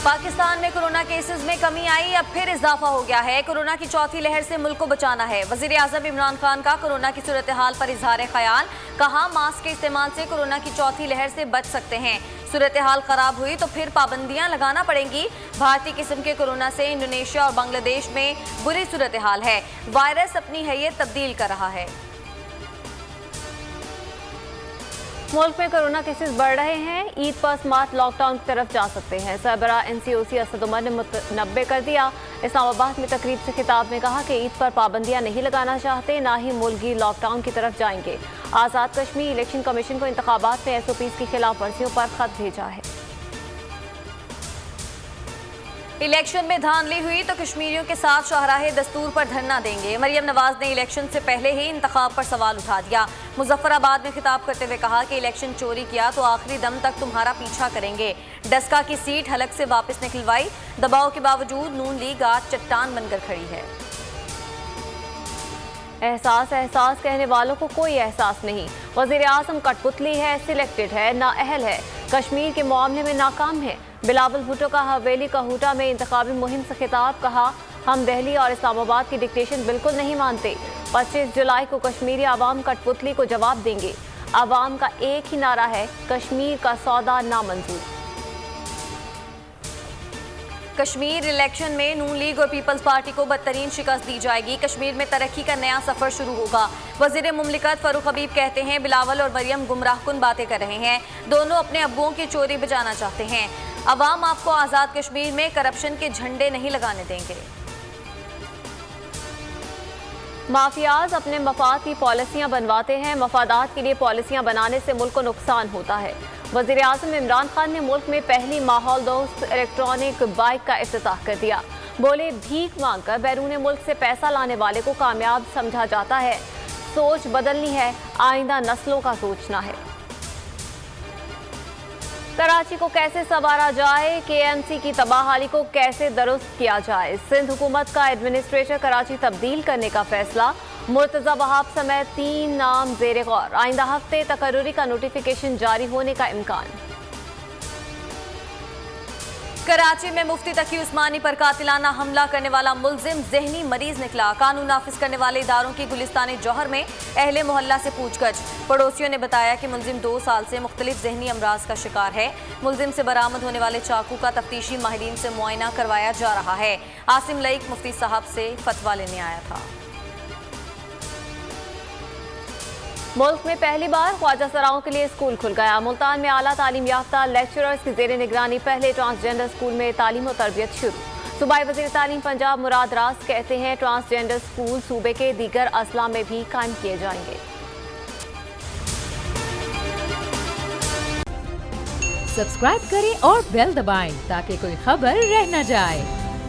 पाकिस्तान में corona cases में कमी आई, अब फिर इजाफा हो गया है। कोरोना की चौथी लहर से मुल्क को बचाना है। वजीर आजम इमरान खान का कोरोना की सूरत हाल पर इजहार ख्याल, कहा मास्क के इस्तेमाल से कोरोना की चौथी लहर से बच सकते हैं। सूरत हाल खराब हुई तो फिर पाबंदियां लगाना पड़ेंगी। भारतीय किस्म के कोरोना से इंडोनेशिया और बांग्लादेश में बुरी सूरत हाल है। वायरस अपनी हैयत तब्दील कर रहा है। मुल्क में कोरोना केसेस बढ़ रहे हैं। ईद पर स्मार्ट लॉकडाउन की तरफ जा सकते हैं। सरबरा NCOC असद उमर ने मुतनब्बे कर दिया। इस्लामाबाद में तकरीब से खिताब में कहा कि ईद पर पाबंदियां नहीं लगाना चाहते, ना ही मुल्की लॉकडाउन की तरफ जाएंगे। आज़ाद कश्मीर इलेक्शन कमीशन को इंतखाबात में SOPs की खिलाफ वर्जियों पर खत भेजा है। इलेक्शन में धांधली हुई तो कश्मीरियों के साथ शाहराहे दस्तूर पर धरना देंगे। मरियम नवाज ने इलेक्शन से पहले ही इंतखाब पर सवाल उठा दिया। मुजफ्फराबाद में खिताब करते हुए कहा कि इलेक्शन चोरी किया तो आखिरी दम तक तुम्हारा पीछा करेंगे। डस्का की सीट हलक से वापस निकलवाई, दबाव के बावजूद नून लीग आज चट्टान बनकर खड़ी है। एहसास कहने वालों को कोई एहसास नहीं। वजीर आजम कठपुतली है, सिलेक्टेड है, नाअहल है, कश्मीर के मामले में नाकाम है। बिलावल भुट्टो का हवेली कहूटा में इंतखाबी मुहिम से खिताब, कहा हम दिल्ली और इस्लामाबाद की डिक्टेशन बिल्कुल नहीं मानते। 25 जुलाई को कश्मीरी आवाम कठपुतली को जवाब देंगे। आवाम का एक ही नारा है, कश्मीर का सौदा नामंजूर। कश्मीर इलेक्शन में नून लीग और पीपल्स पार्टी को बदतरीन शिकस्त दी जाएगी। कश्मीर में तरक्की का नया सफर शुरू होगा। वजीर मुमलिकत फरूख हबीब कहते हैं बिलावल और मरियम गुमराहकुन बातें कर रहे हैं। दोनों अपने अब्बुओं की चोरी बचाना चाहते हैं। अवाम आपको आज़ाद कश्मीर में करप्शन के झंडे नहीं लगाने देंगे। माफियाज अपने मफाद की पॉलिसियां बनवाते हैं। मफादात के लिए पॉलिसियां बनाने से मुल्क को नुकसान होता है। वज़ीर आज़म इमरान खान ने मुल्क में पहली माहौल दोस्त इलेक्ट्रॉनिक बाइक का इफ्तिताह कर दिया। बोले भीख मांगकर बैरून मुल्क से पैसा लाने वाले को कामयाब समझा जाता है। सोच बदलनी है, आइंदा नस्लों का सोचना है। कराची को कैसे संवारा जाए, KMC की तबाहाली को कैसे दुरुस्त किया जाए। सिंध हुकूमत का एडमिनिस्ट्रेटर कराची तब्दील करने का फैसला। मुर्तजा वहाब समेत 3 नाम ज़ेरे गौर। आइंदा हफ्ते तकर्रुरी का नोटिफिकेशन जारी होने का इम्कान। कराची में मुफ्ती तकी उस्मानी पर कातिलाना हमला करने वाला मुलजिम जहनी मरीज निकला। कानून नाफिज करने वाले इदारों की गुलिस्तान जौहर में अहले मोहल्ला से पूछगछ। पड़ोसियों ने बताया कि मुलजिम 2 साल से मुख्तलिफ जहनी अमराज का शिकार है। मुलजिम से बरामद होने वाले चाकू का तफ्तीशी माहिरीन से मुआयना करवाया जा रहा है। आसिम लईक मुफ्ती साहब से फतवा लेने आया था। मुल्क में पहली बार ख्वाजा सराओं के लिए स्कूल खुल गया। मुल्तान में आला तालीम याफ्ता लेक्चरर्स की जेर निगरानी पहले ट्रांसजेंडर स्कूल में तालीम और तरबियत शुरू। सूबाई वज़ीर तालीम पंजाब मुराद रास कहते हैं ट्रांसजेंडर स्कूल सूबे के दीगर अजला में भी कायम किए जाएंगे। सब्सक्राइब करें और बेल दबाएं ताकि कोई खबर रह न जाए।